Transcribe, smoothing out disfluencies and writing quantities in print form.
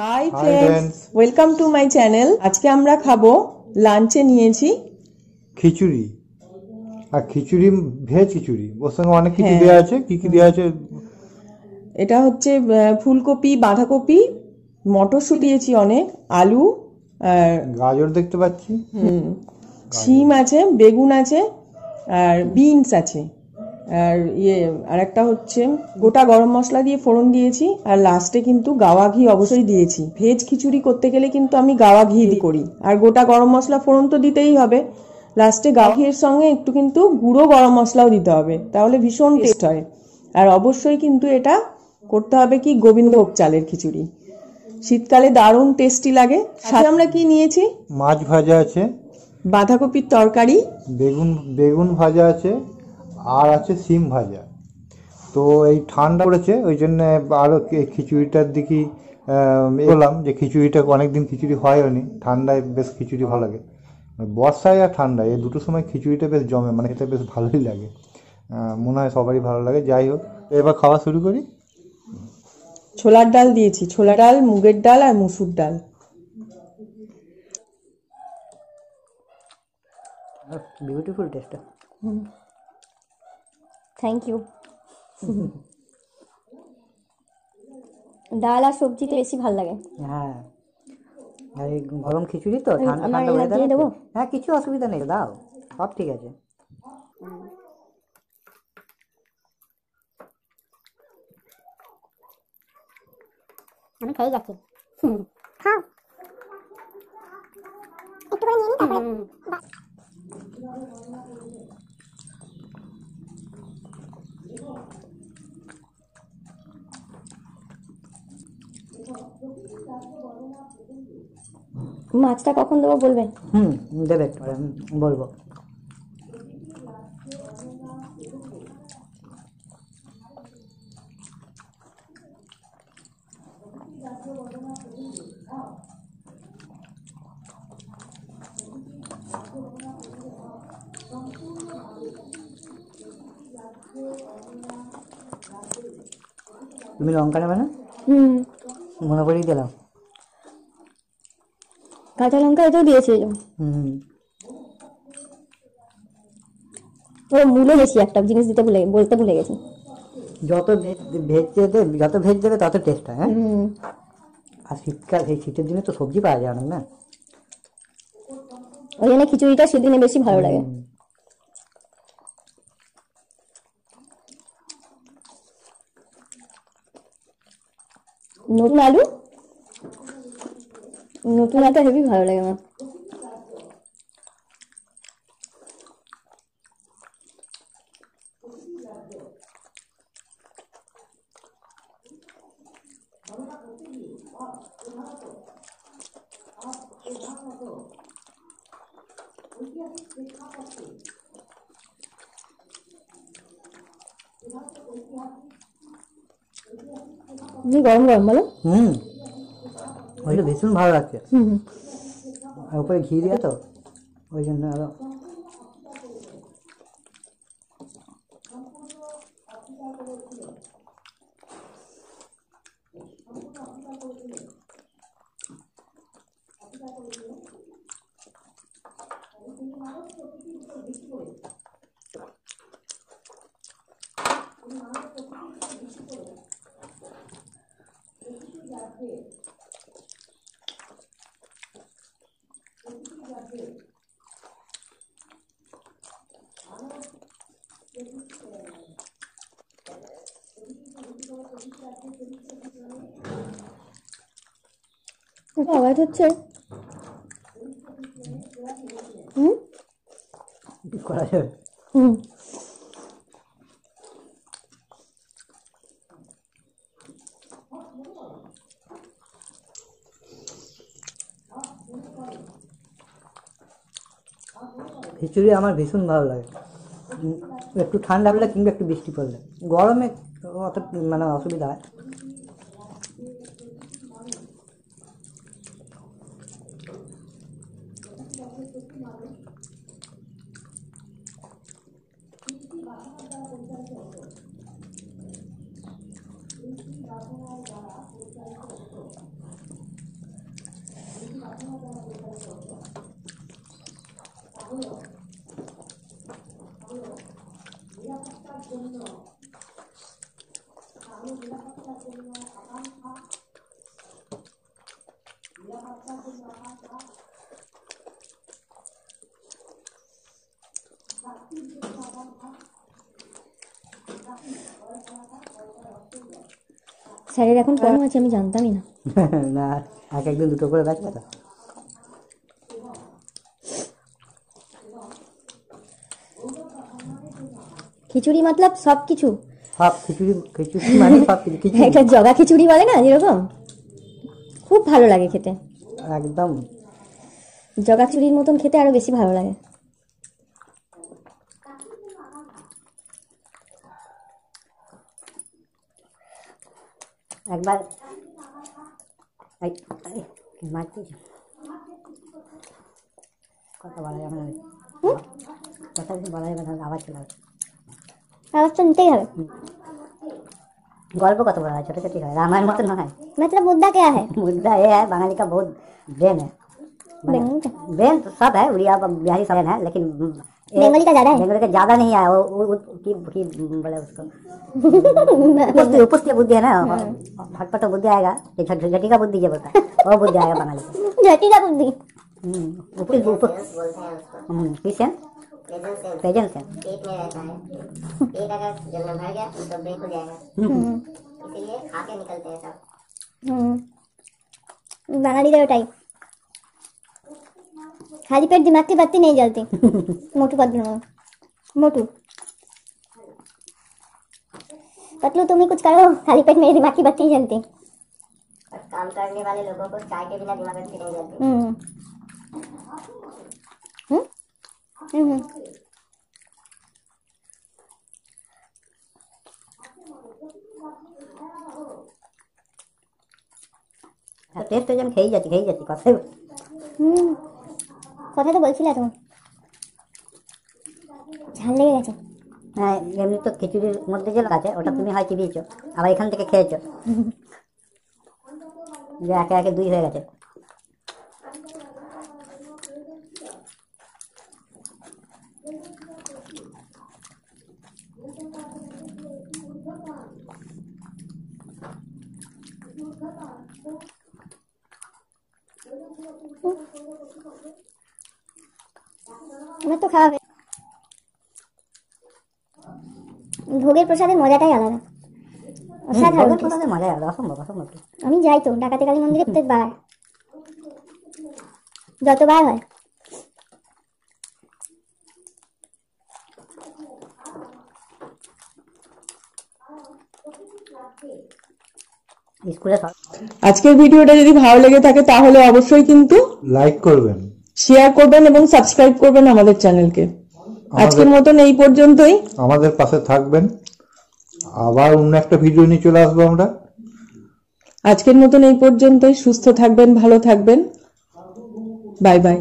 Hi friends, welcome to my channel. আজকে আমরা খাবো, লাঞ্চে নিয়েছি খিচুড়ি। আর খিচুড়ি ভেজ খিচুড়ি, ওর সঙ্গে অনেক কিছু দেওয়া আছে। কি কি দেওয়া আছে? এটা হচ্ছে ফুলকপি, বাঁধাকপি, মটরশুঁটি দিয়েছি অনেক, আলু, আর গাজর দেখতে পাচ্ছি, শিম আছে, বেগুন আছে, আর বিনস আছে, আর আর একটা হচ্ছে গোটা গরম মশলা দিয়ে ফোড়ন দিয়েছি, আর লাস্টে কিন্তু গাওয়া ঘি অবশ্যই দিয়েছি। ভেজ খিচুড়ি করতে গেলে কিন্তু আমি গাওয়া ঘি করি, আর গোটা গরম মশলা ফোড়ন তো দিতেই হবে। লাস্টে গাওয়া ঘিয়ের সঙ্গে একটু কিন্তু গুঁড়ো গরম মশলাও দিতে হবে, তাহলে ভীষণ টেস্ট হয়। আর অবশ্যই কিন্তু এটা করতে হবে কি গোবিন্দভোগ চালের খিচুড়ি, শীতকালে দারুণ টেস্টি লাগে। সাথে আমরা কি নিয়েছি? মাছ ভাজা আছে, বাঁধাকপির তরকারি, বেগুন ভাজা আছে, আর আছে সিম ভাজা। তো এই ঠান্ডা পড়েছে, ওই জন্য আরও খিচুড়িটার দিকেই বললাম যে খিচুড়িটা অনেকদিন খিচুড়ি হয়নি, ঠান্ডায় বেশ খিচুড়ি ভালো লাগে। বর্ষায় আর ঠান্ডায় এই দুটো সময় খিচুড়িটা বেশ জমে, মানে এটা বেশ ভালোই লাগে, মনে হয় সবারই ভালো লাগে। যাই হোক, তো এবার খাওয়া শুরু করি। ছোলার ডাল দিয়েছি, ছোলা ডাল, মুগের ডাল আর মুসুর ডাল। Beautiful taste. Thank you. ডাল আর সবজিতে বেশি ভালো লাগে। হ্যাঁ, আর এই গরম খিচুড়ি তো ঠান্ডা ওয়েদারে দেবো। হ্যাঁ, কিছু অসুবিধা নেই, দাও, সব ঠিক আছে। আমি খেয়ে যাচ্ছি। খাও, একটু করে নিয়ে নি, তারপরে মাছটা কখন দেবো বলবে? দেবে, বলবো। তুমি লঙ্কা নেবে না? মনে করেই দিলাম। কাঁচা লঙ্কা এটাও দিয়েছে। ও মূলে বেশি একটা জিনিস বলতে ভুলে গেছি। যত ভেজ দেবে তত টেস্ট হয়। হ্যাঁ, আর শীতকাল, এই শীতের দিনে তো সবজি পাওয়া যায় অনেক না, ওই জন্য খিচুড়িটা সেদিনে বেশি ভালো লাগে। নতুন আলু হেভি ভালো লাগে আমার। গরম গরম বলো। ওইটা ভীষণ ভালো লাগছে। উপরে ঘি দিয়ে তো, ওই জন্য আরো। আওয়াজ হচ্ছে করা যাবে। খিচুড়ি আমার ভীষণ ভালো লাগে, একটু ঠান্ডা হলে কিংবা একটু বৃষ্টি পড়লে। গরমে অত মানে অসুবিধা হয়। স্যারের এখন পড়ানো আছে, আমি জানতামই না। না, এক একদিন দুটো করে ব্যাচ তো। খিচুড়ি মতলব সব কিছু, সব খিচুড়ি, খিচুড়ি মানে সব কিছু, খিচুড়ি একটা জগা খিচুড়ি বলে না যেরকম, খুব ভালো লাগে খেতে। একদম জগা খিচুড়ির মতন খেতে আরো বেশি ভালো লাগে। একবার কথা বলা যাবে না, কথা বলা যাবে না, আবার চলে আসবে। আওয়াজ তো নিতেই হবে। गल्प कत बड़ा है, छोटे छोटे है, रामायण मत ना है। मतलब मुद्दा क्या है? मुद्दा ये है, बंगाली का बहुत ब्रेन है। ब्रेन तो सब है, उड़िया बिहारी सब है, लेकिन बंगाली का ज्यादा है। बंगाली का ज्यादा नहीं है। वो की बोले उसको उपस्थित बुद्धि है ना, फटफट बुद्धि आएगा, झटी का बुद्धि ये बोलता है, वो बुद्धि आएगा बंगाली का। झटी का बुद्धि किशन प्रेजेंस है। पेट में रहता है, पेट अगर जब में भर गया तो ब्रेक हो जाएगा, इसीलिए खा के निकलते हैं सब। বাঙালিদের ওটাই, खाली पेट दिमाग की बत्ती नहीं जलती। मोटू पतलू मोटू पतलू तुम ही कुछ करो, खाली पेट मेरे दिमाग की बत्ती नहीं जलती। और काम करने वाले लोगों को चाय के बिना दिमाग बत्ती नहीं जलती। টেস্ট যেন খেয়ে যাচ্ছি কথাই। কথা তো বলছিলে তুমি, ঝাল লেগে গেছে। হ্যাঁ, এমনি তো খিচুড়ির মধ্যে যে আছে ওটা তুমি হয় চিবিয়েছো, আবার এখান থেকে খেয়েছো, যে একে একে দুই হয়ে গেছে। আমার তো খাওয়া হয়ে, ভোগের প্রসাদের মজাটাই আলাদা, অসাধারণ taste। মজা আলাদা, অসম্ভব অসম্ভব। আমি যাই তো ডাকাতে কালী মন্দিরে প্রত্যেকবার, যতবার হয়। স্কুলে আজকের ভিডিওটা যদি ভালো লেগে থাকে তাহলে অবশ্যই কিন্তু লাইক করবেন, শেয়ার করবেন এবং সাবস্ক্রাইব করবেন আমাদের চ্যানেলকে। আজকের মতন এই পর্যন্তই, আমাদের পাশে থাকবেন। আবার অন্য একটা ভিডিও নিয়ে চলে আসবো আমরা। আজকের মতন এই পর্যন্তই। সুস্থ থাকবেন, ভালো থাকবেন, বাই বাই।